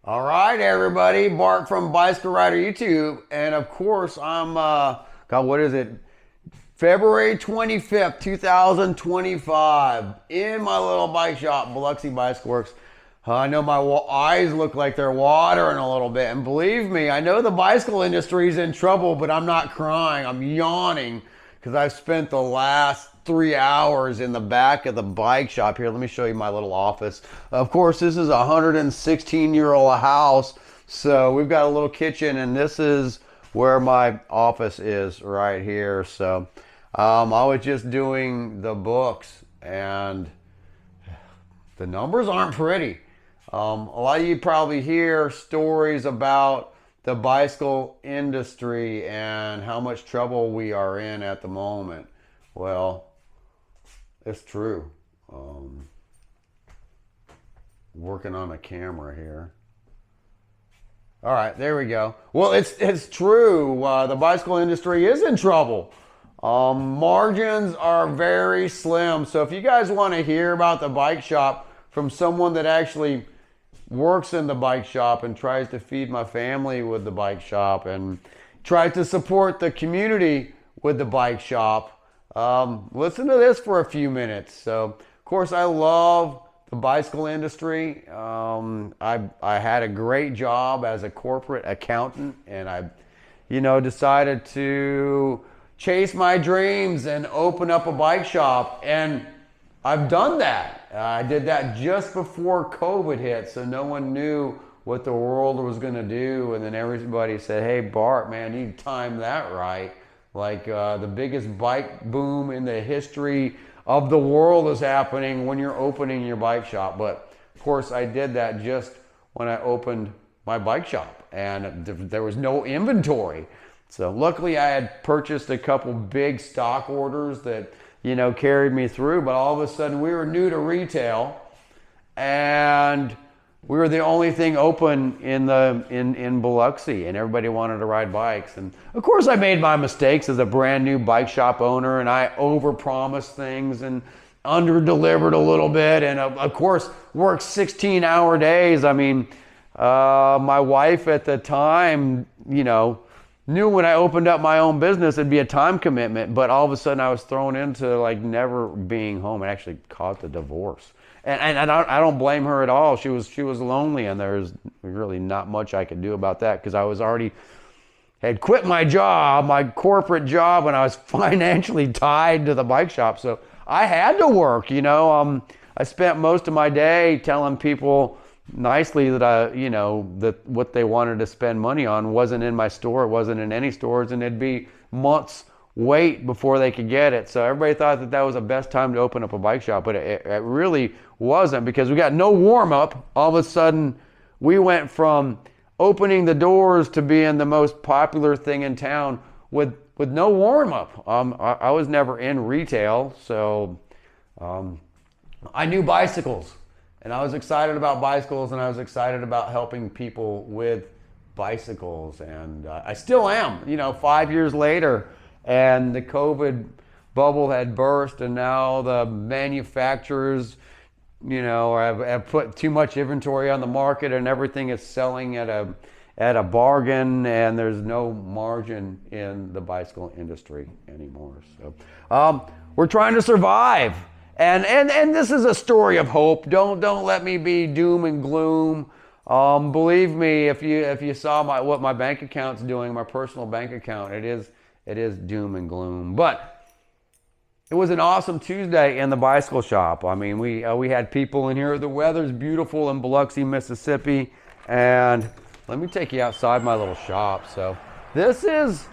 All right, everybody, Bart from Bicycle Rider YouTube, and of course I'm, God, what is it? February 25th, 2025, in my little bike shop, Biloxi Bicycle Works. I know my eyes look like they're watering a little bit, and believe me, I know the bicycle industry is in trouble, but I'm not crying, I'm yawning, because I've spent the last 3 hours in the back of the bike shop. Here, let me show you my little office. Of course, this is a 116-year-old house, so we've got a little kitchen, and this is where my office is right here. So I was just doing the books, and the numbers aren't pretty. A lot of you probably hear stories about the bicycle industry and how much trouble we are in at the moment. Well, it's true. Working on a camera here. All right, there we go. Well, it's true. The bicycle industry is in trouble. Margins are very slim. So if you guys want to hear about the bike shop from someone that actually works in the bike shop and tries to feed my family with the bike shop and tries to support the community with the bike shop, listen to this for a few minutes. So, of course, I love the bicycle industry. I had a great job as a corporate accountant, and I, decided to chase my dreams and open up a bike shop, and I've done that. I did that just before COVID hit, so no one knew what the world was going to do, and then everybody said, "Hey, Bart, man, you timed that right." Like the biggest bike boom in the history of the world is happening when you're opening your bike shop. But of course, I did that just when I opened my bike shop, and there was no inventory. So luckily, I had purchased a couple big stock orders that carried me through. But all of a sudden, we were new to retail, and we were the only thing open in Biloxi, and everybody wanted to ride bikes. And of course, I made my mistakes as a brand new bike shop owner, and I overpromised things and under-delivered a little bit, and of course, worked 16-hour days. I mean, my wife at the time, knew when I opened up my own business, it'd be a time commitment, but all of a sudden I was thrown into like never being home. It actually caused a divorce. And I don't blame her at all. She was lonely, and there's really not much I could do about that because I was already had quit my job, my corporate job, and I was financially tied to the bike shop. So I had to work, I spent most of my day telling people nicely that that what they wanted to spend money on wasn't in my store, it wasn't in any stores, and it'd be months wait before they could get it. So everybody thought that was the best time to open up a bike shop, but it really wasn't, because we got no warm-up. All of a sudden, we went from opening the doors to being the most popular thing in town with no warm-up. I was never in retail, so I knew bicycles, and I was excited about bicycles, and I was excited about helping people with bicycles, and I still am, 5 years later. And the COVID bubble had burst, and now the manufacturers, have put too much inventory on the market, and everything is selling at a bargain, and there's no margin in the bicycle industry anymore. So we're trying to survive, and this is a story of hope. Don't let me be doom and gloom. Believe me, if you saw what my bank account's doing, my personal bank account, it is doom and gloom. But it was an awesome Tuesday in the bicycle shop. I mean, we had people in here. The weather's beautiful in Biloxi, Mississippi. And let me take you outside my little shop. So this is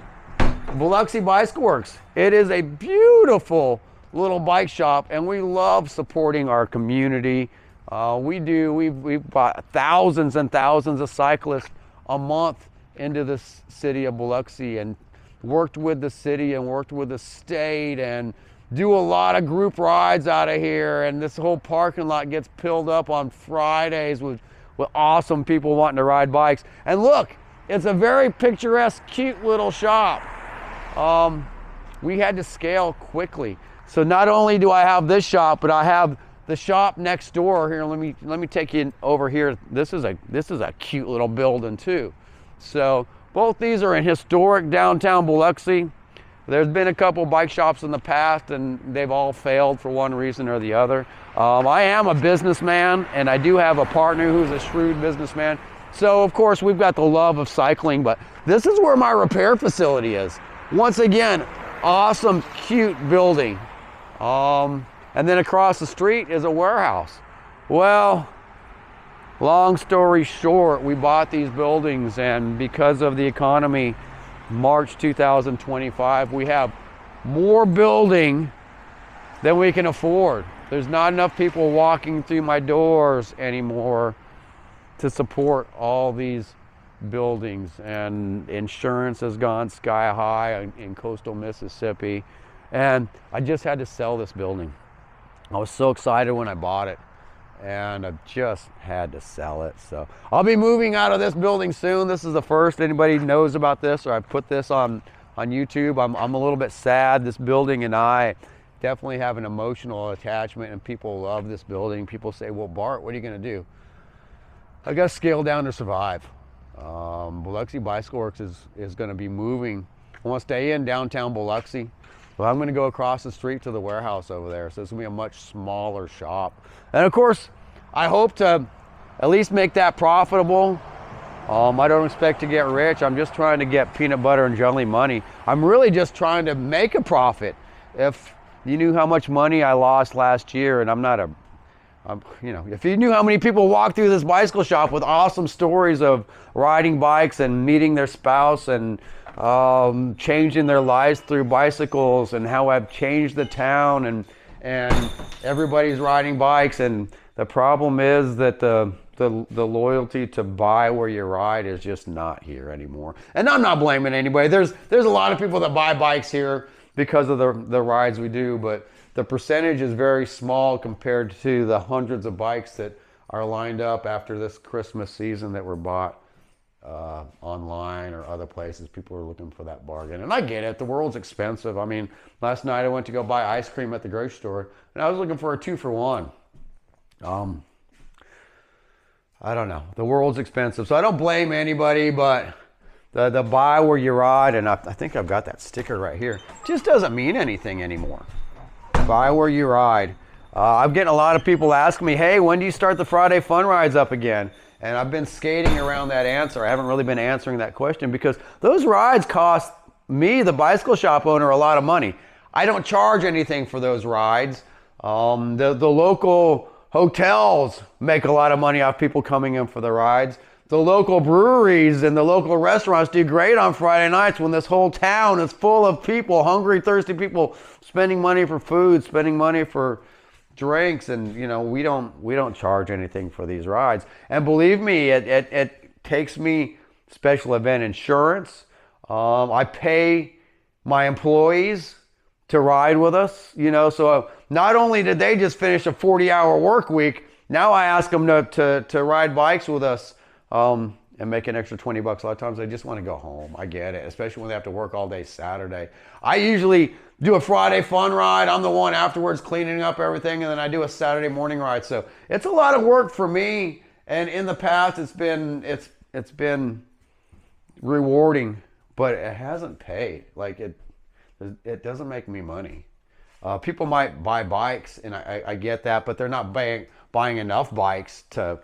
Biloxi Bicycle Works. It is a beautiful little bike shop, and we love supporting our community. We've brought thousands and thousands of cyclists a month into the city of Biloxi, and worked with the city and worked with the state, and do a lot of group rides out of here. And this whole parking lot gets filled up on Fridays with awesome people wanting to ride bikes. And look, it's a very picturesque, cute little shop. We had to scale quickly. So not only do I have this shop, but I have the shop next door here. Let me take you over here. This is a cute little building too. So both these are in historic downtown Biloxi. There's been a couple bike shops in the past and they've all failed for one reason or the other. I am a businessman and I do have a partner who's a shrewd businessman. So of course we've got the love of cycling, but this is where my repair facility is. Once again, awesome, cute building. And then across the street is a warehouse. Well, long story short, we bought these buildings, and because of the economy, March 2025, we have more building than we can afford. There's not enough people walking through my doors anymore to support all these buildings, and insurance has gone sky high in coastal Mississippi, and I just had to sell this building. I was so excited when I bought it, and I just had to sell it. So I'll be moving out of this building soon. This is the first anybody knows about this, or I put this on YouTube. I'm a little bit sad. This building and I definitely have an emotional attachment, and people love this building. People say, well, Bart, what are you gonna do? I gotta scale down to survive. Biloxi Bicycle Works is gonna be moving. I wanna stay in downtown Biloxi. Well, I'm gonna go across the street to the warehouse over there. So it's gonna be a much smaller shop. And of course, I hope to at least make that profitable. I don't expect to get rich. I'm just trying to get peanut butter and jelly money. I'm really just trying to make a profit. If you knew how much money I lost last year, and if you knew how many people walk through this bicycle shop with awesome stories of riding bikes and meeting their spouse and changing their lives through bicycles, and how I've changed the town, and everybody's riding bikes, and the problem is that the loyalty to buy where you ride is just not here anymore. And I'm not blaming anybody. There's a lot of people that buy bikes here because of the rides we do, but the percentage is very small compared to the hundreds of bikes that are lined up after this Christmas season that were bought online or other places. People are looking for that bargain. And I get it, the world's expensive. I mean, last night I went to go buy ice cream at the grocery store, and I was looking for a 2-for-1. I don't know, the world's expensive. So I don't blame anybody, but the buy where you ride, and I think I've got that sticker right here, just doesn't mean anything anymore. Buy where you ride. I'm getting a lot of people asking me, hey, when do you start the Friday fun rides up again? And I've been skating around that answer. I haven't really been answering that question because those rides cost me, the bicycle shop owner, a lot of money. I don't charge anything for those rides. The local hotels make a lot of money off people coming in for the rides. The local breweries and the local restaurants do great on Friday nights when this whole town is full of people, hungry, thirsty people, spending money for food, spending money for drinks, and we don't charge anything for these rides. And believe me, it takes me special event insurance. I pay my employees to ride with us, so not only did they just finish a 40-hour work week, now I ask them to ride bikes with us and make an extra $20. A lot of times they just want to go home. I get it, especially when they have to work all day Saturday. I usually do a Friday fun ride. I'm the one afterwards cleaning up everything, and then I do a Saturday morning ride. So it's a lot of work for me, and in the past it's been rewarding, but it hasn't paid. Like it doesn't make me money. People might buy bikes, and I get that, but they're not buying enough bikes to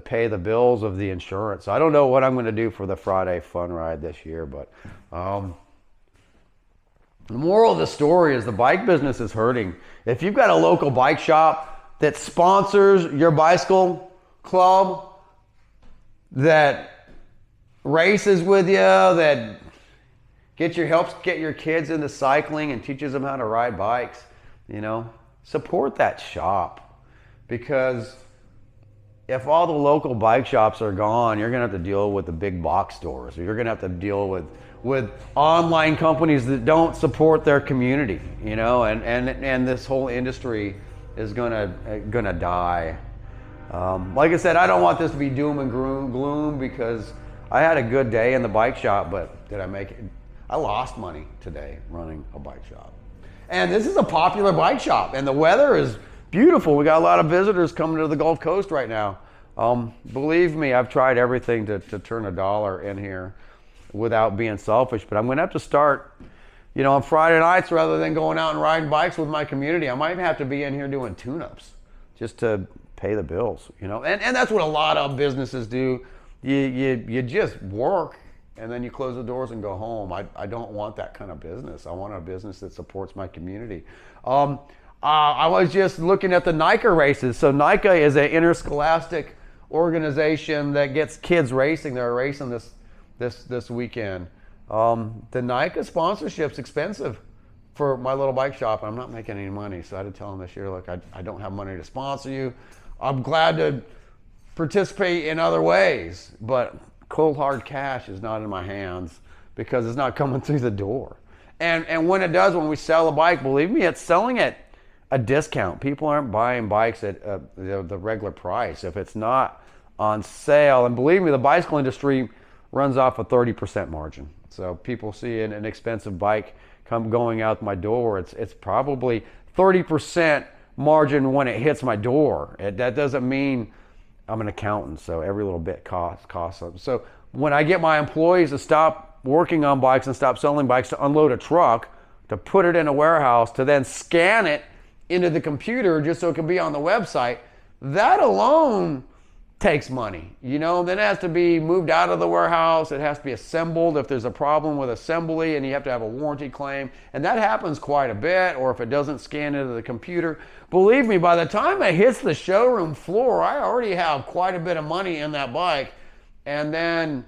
pay the bills of the insurance. So I don't know what I'm going to do for the Friday fun ride this year, but the moral of the story is the bike business is hurting. If you've got a local bike shop that sponsors your bicycle club, that races with you, that helps get your kids into cycling and teaches them how to ride bikes, support that shop. Because if all the local bike shops are gone, you're gonna have to deal with the big box stores. You're gonna have to deal with online companies that don't support their community, and this whole industry is gonna die. Like I said, I don't want this to be doom and gloom, because I had a good day in the bike shop, but did I make it? I lost money today running a bike shop. And this is a popular bike shop, and the weather is beautiful. We got a lot of visitors coming to the Gulf Coast right now. Believe me, I've tried everything to turn a dollar in here without being selfish, but I'm going to have to start, on Friday nights rather than going out and riding bikes with my community. I might even have to be in here doing tune-ups just to pay the bills, and that's what a lot of businesses do. You just work and then you close the doors and go home. I don't want that kind of business. I want a business that supports my community. I was just looking at the NICA races. So NICA is an interscholastic organization that gets kids racing. They're racing this weekend. The NICA sponsorship's expensive for my little bike shop. I'm not making any money, so I had to tell them this year, look, I don't have money to sponsor you. I'm glad to participate in other ways, but cold hard cash is not in my hands because it's not coming through the door. And when it does, when we sell a bike, believe me, it's selling at a discount. People aren't buying bikes at the regular price if it's not on sale. And believe me, the bicycle industry runs off a 30% margin. So people see an expensive bike going out my door, it's probably 30% margin when it hits my door. That doesn't mean I'm an accountant, so every little bit costs something. So when I get my employees to stop working on bikes and stop selling bikes, to unload a truck, to put it in a warehouse, to then scan it into the computer just so it can be on the website, that alone takes money. Then it has to be moved out of the warehouse. It has to be assembled if there's a problem with assembly, and you have to have a warranty claim. And that happens quite a bit, or if it doesn't scan into the computer. Believe me, by the time it hits the showroom floor, I already have quite a bit of money in that bike. And then,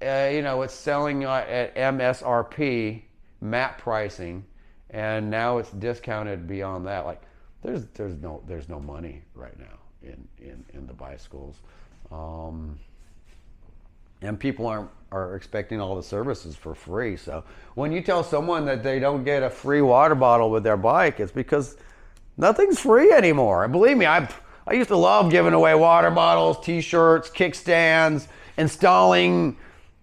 it's selling at MSRP, MAP pricing, and now it's discounted beyond that. Like, there's no money right now in the bicycles, and people are expecting all the services for free. So when you tell someone that they don't get a free water bottle with their bike, it's because nothing's free anymore. And believe me, I used to love giving away water bottles, t-shirts, kickstands, installing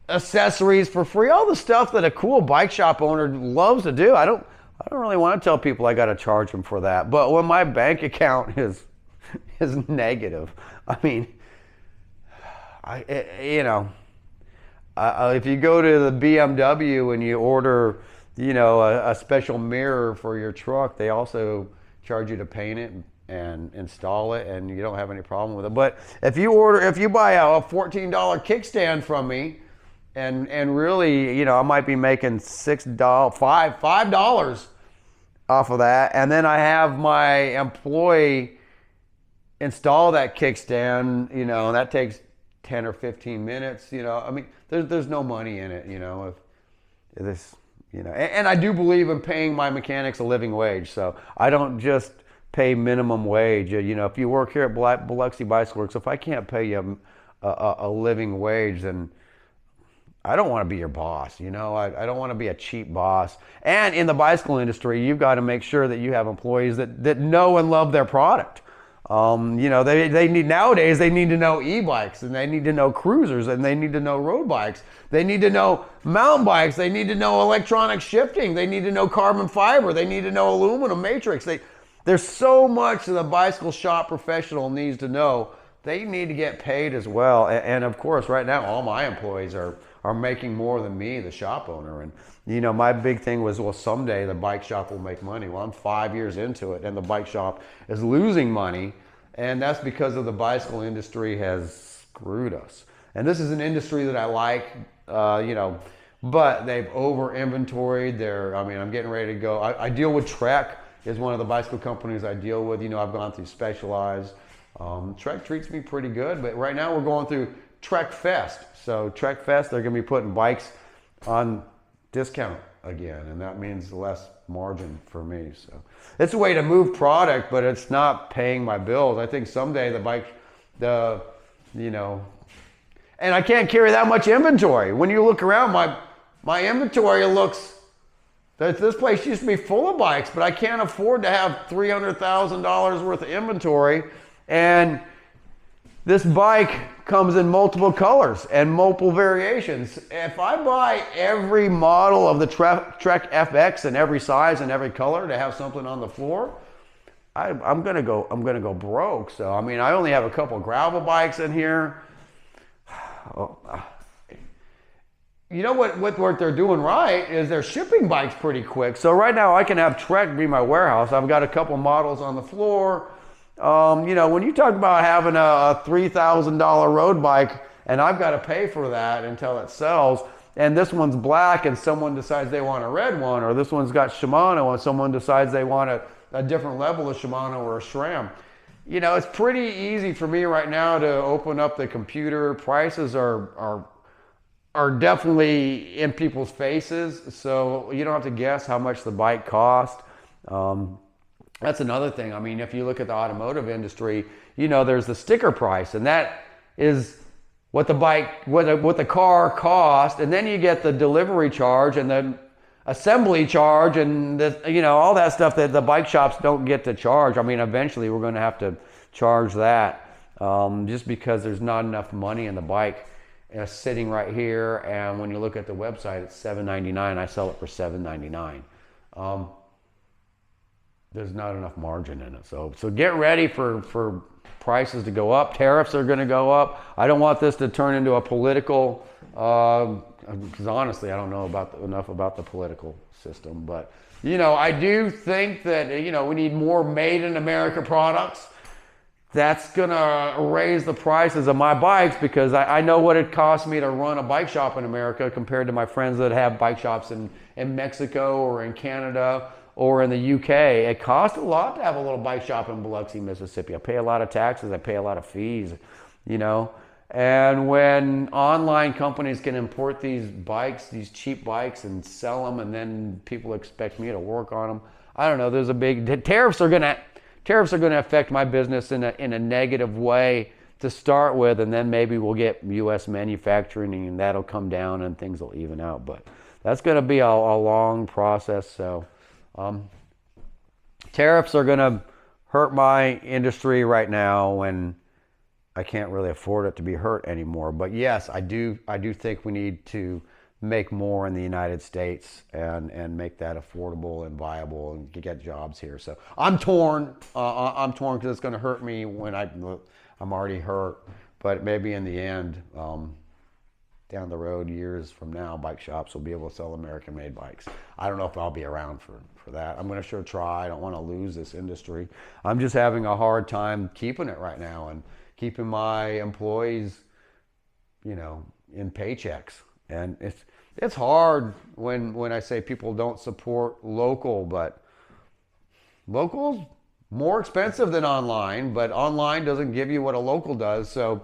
accessories for free, all the stuff that a cool bike shop owner loves to do. I don't really want to tell people I got to charge them for that. But when my bank account is negative, I mean, if you go to the BMW and you order, a special mirror for your truck, they also charge you to paint it and install it, and you don't have any problem with it. But if you buy a $14 kickstand from me, and really, I might be making $6, $5 off of that, and then I have my employee install that kickstand, and that takes 10 or 15 minutes, I mean, there's no money in it, if this, and I do believe in paying my mechanics a living wage. So I don't just pay minimum wage. If you work here at Biloxi Bicycle Works, if I can't pay you a living wage, then I don't want to be your boss. I don't want to be a cheap boss. And in the bicycle industry, you've got to make sure that you have employees that know and love their product. They need, nowadays, they need to know e-bikes, and they need to know cruisers, and they need to know road bikes. They need to know mountain bikes. They need to know electronic shifting. They need to know carbon fiber. They need to know aluminum matrix. There's so much that the bicycle shop professional needs to know. They need to get paid as well. And of course, right now, all my employees are making more than me, the shop owner. And my big thing was, well, someday the bike shop will make money. Well, I'm 5 years into it, and the bike shop is losing money, and that's because of the bicycle industry has screwed us. And this is an industry that I like, but they've over inventoried. I'm getting ready to go. I deal with Trek, is one of the bicycle companies I deal with. I've gone through Specialized. Trek treats me pretty good, but right now we're going through Trek Fest. So Trek Fest, they're going to be putting bikes on discount again, and that means less margin for me. So it's a way to move product, but it's not paying my bills. I think someday and I can't carry that much inventory. When you look around, my inventory looks, this place used to be full of bikes, but I can't afford to have $300,000 worth of inventory. And this bike comes in multiple colors and multiple variations. If I buy every model of the Trek FX in every size and every color to have something on the floor, I'm gonna go broke. So I mean, I only have a couple gravel bikes in here. You know what they're doing right is they're shipping bikes pretty quick. So right now I can have Trek be my warehouse. I've got a couple models on the floor. You know, when you talk about having a $3,000 road bike and I've got to pay for that until it sells, and this one's black and someone decides they want a red one, or this one's got Shimano and someone decides they want a different level of Shimano or a SRAM. You know, it's pretty easy for me right now to open up the computer. Prices are definitely in people's faces, so you don't have to guess how much the bike cost. That's another thing. I mean, if you look at the automotive industry, you know, there's the sticker price, and that is what the car cost, and then you get the delivery charge and the assembly charge and you know, all that stuff that the bike shops don't get to charge. I mean, eventually we're going to have to charge that, just because there's not enough money in the bike sitting right here. And when you look at the website, it's $7.99. I sell it for $7.99. There's not enough margin in it. So get ready for prices to go up. Tariffs are going to go up. I don't want this to turn into a political, because honestly, I don't know enough about the political system. But, you know, I do think that, you know, we need more made in America products. That's going to raise the prices of my bikes, because I know what it costs me to run a bike shop in America compared to my friends that have bike shops in Mexico or in Canada or in the UK. It costs a lot to have a little bike shop in Biloxi, Mississippi. I pay a lot of taxes, I pay a lot of fees, you know. And when online companies can import these bikes, these cheap bikes, and sell them, and then people expect me to work on them, I don't know, there's a big, tariffs are gonna affect my business in a negative way to start with, and then maybe we'll get US manufacturing and that'll come down and things will even out. But that's gonna be a long process. So tariffs are going to hurt my industry right now when I can't really afford it to be hurt anymore. But yes, I do think we need to make more in the United States and make that affordable and viable and get jobs here. So I'm torn. I'm torn because it's going to hurt me when I'm already hurt. But maybe in the end, down the road, years from now, bike shops will be able to sell American-made bikes. I don't know if I'll be around for that. I'm going to sure try. I don't want to lose this industry. I'm just having a hard time keeping it right now and keeping my employees, you know, in paychecks. And it's hard when I say people don't support local, but local's more expensive than online, but online doesn't give you what a local does. So,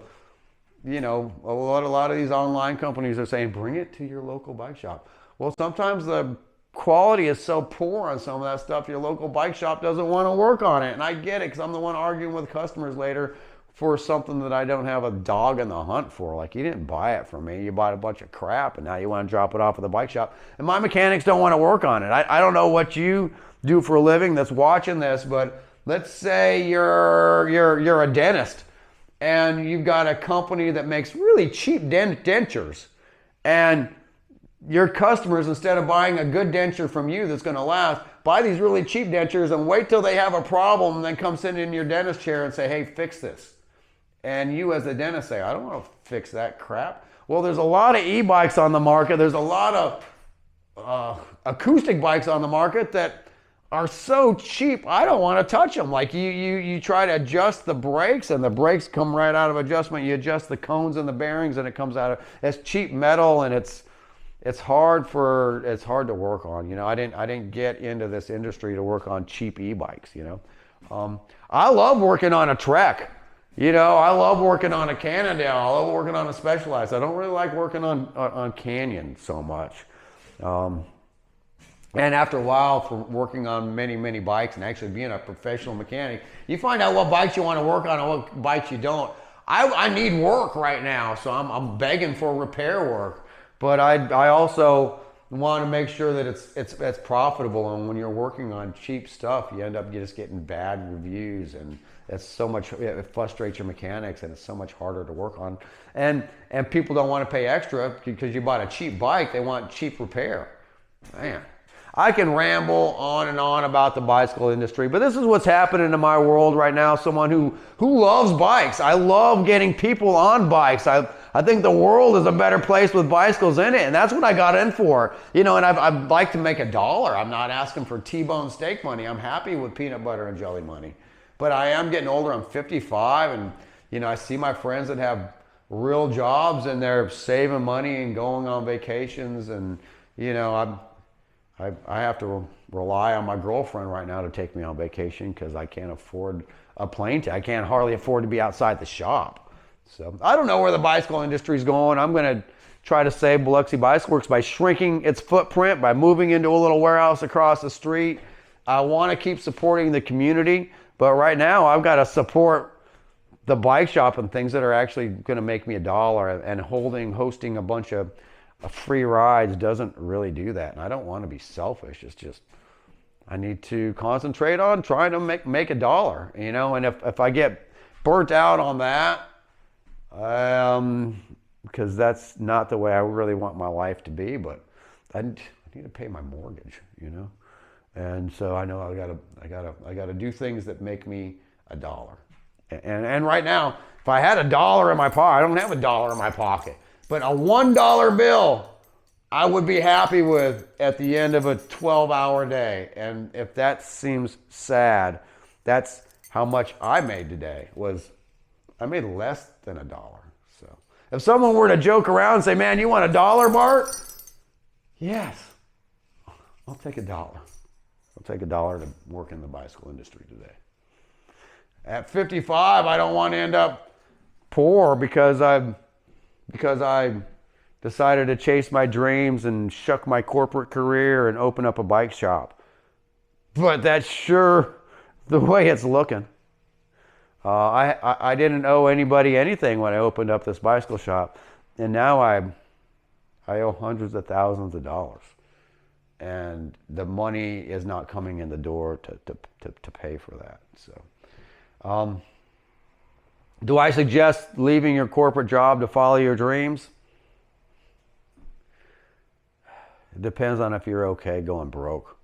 you know, a lot of these online companies are saying, bring it to your local bike shop. Well, sometimes the quality is so poor on some of that stuff, your local bike shop doesn't want to work on it. And I get it, because I'm the one arguing with customers later for something that I don't have a dog in the hunt for. Like, you didn't buy it from me. You bought a bunch of crap, and now you want to drop it off at the bike shop. And my mechanics don't want to work on it. I don't know what you do for a living that's watching this, but let's say you're a dentist, and you've got a company that makes really cheap dentures, and your customers, instead of buying a good denture from you that's going to last, buy these really cheap dentures and wait till they have a problem and then come sit in your dentist chair and say, hey, fix this. And you as the dentist say, I don't want to fix that crap. Well, there's a lot of e-bikes on the market. There's a lot of acoustic bikes on the market that are so cheap, I don't want to touch them. Like you try to adjust the brakes, and the brakes come right out of adjustment. You adjust the cones and the bearings, and it comes out of, it's cheap metal, and it's hard to work on. You know, I didn't get into this industry to work on cheap e-bikes. You know, I love working on a Trek. You know, I love working on a Cannondale. I love working on a Specialized. I don't really like working on Canyon so much. And after a while, for working on many bikes and actually being a professional mechanic, you find out what bikes you want to work on and what bikes you don't. I need work right now, so I'm begging for repair work. But I also, want to make sure that it's profitable. And when you're working on cheap stuff, you end up just getting bad reviews, and it's so much, it frustrates your mechanics, and it's so much harder to work on. And people don't want to pay extra because you bought a cheap bike. They want cheap repair. Man, I can ramble on and on about the bicycle industry, but this is what's happening in my world right now. Someone who loves bikes. I love getting people on bikes. I think the world is a better place with bicycles in it, and that's what I got in for. You know, and I'd like to make $1. I'm not asking for T-bone steak money. I'm happy with peanut butter and jelly money. But I am getting older. I'm 55, and you know, I see my friends that have real jobs, and they're saving money and going on vacations, and you know, I have to rely on my girlfriend right now to take me on vacation because I can't afford a plane ticket. I can't hardly afford to be outside the shop. So I don't know where the bicycle industry is going. I'm going to try to save Biloxi Bicycle Works by shrinking its footprint, by moving into a little warehouse across the street. I want to keep supporting the community, but right now I've got to support the bike shop and things that are actually going to make me $1, and hosting a bunch of free rides doesn't really do that. And I don't want to be selfish. It's just, I need to concentrate on trying to make $1, you know, and if I get burnt out on that, because that's not the way I really want my life to be, but I need to pay my mortgage, you know? And so I know I gotta do things that make me $1. And right now, if I had $1 in my pocket, I don't have $1 in my pocket, but a $1 bill I would be happy with at the end of a 12-hour day. And if that seems sad, that's how much I made today. I made less than $1. So if someone were to joke around and say, man, you want $1, Bart? Yes, I'll take $1. I'll take $1 to work in the bicycle industry today. At 55, I don't want to end up poor because I decided to chase my dreams and shuck my corporate career and open up a bike shop. But that's sure the way it's looking. I didn't owe anybody anything when I opened up this bicycle shop, and now I owe hundreds of thousands of dollars, and the money is not coming in the door to pay for that. So, do I suggest leaving your corporate job to follow your dreams? It depends on if you're okay going broke.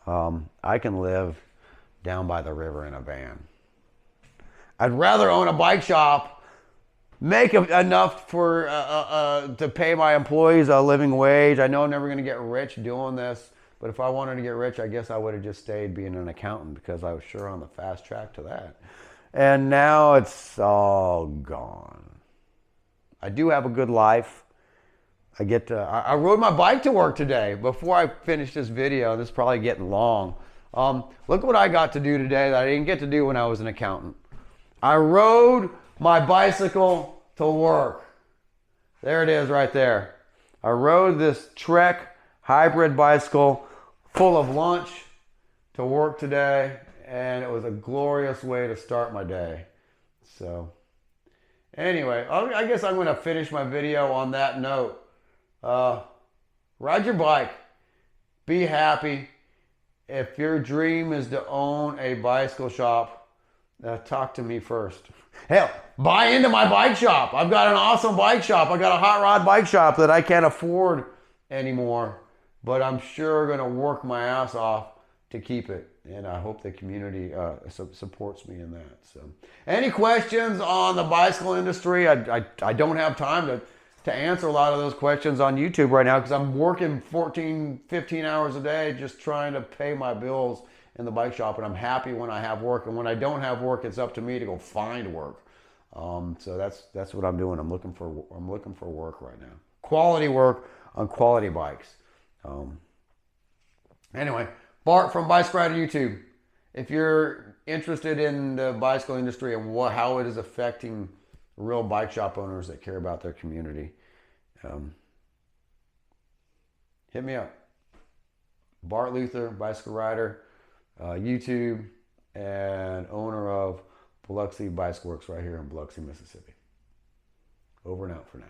I can live down by the river in a van. I'd rather own a bike shop, make enough for to pay my employees a living wage. I know I'm never going to get rich doing this, but if I wanted to get rich, I guess I would have just stayed being an accountant because I was sure on the fast track to that. And now it's all gone. I do have a good life. I rode my bike to work today before I finished this video. This is probably getting long. Look what I got to do today that I didn't get to do when I was an accountant. I rode my bicycle to work. There it is right there. I rode this Trek hybrid bicycle full of lunch to work today, and it was a glorious way to start my day. So anyway, I guess I'm going to finish my video on that note. Ride your bike. Be happy. If your dream is to own a bicycle shop, talk to me first. Hell, buy into my bike shop. I've got an awesome bike shop. I got a hot rod bike shop that I can't afford anymore, but I'm sure going to work my ass off to keep it. And I hope the community supports me in that. So, any questions on the bicycle industry? I don't have time to answer a lot of those questions on YouTube right now because I'm working 14, 15 hours a day just trying to pay my bills in the bike shop, and I'm happy when I have work, and when I don't have work, it's up to me to go find work. So that's what I'm doing. I'm looking for work right now. Quality work on quality bikes. Anyway, Bart from Bicycle Rider YouTube. If you're interested in the bicycle industry and how it is affecting real bike shop owners that care about their community, hit me up. Bart Luther, Bicycle Rider, YouTube, and owner of Biloxi Bicycle Works right here in Biloxi, Mississippi. Over and out for now.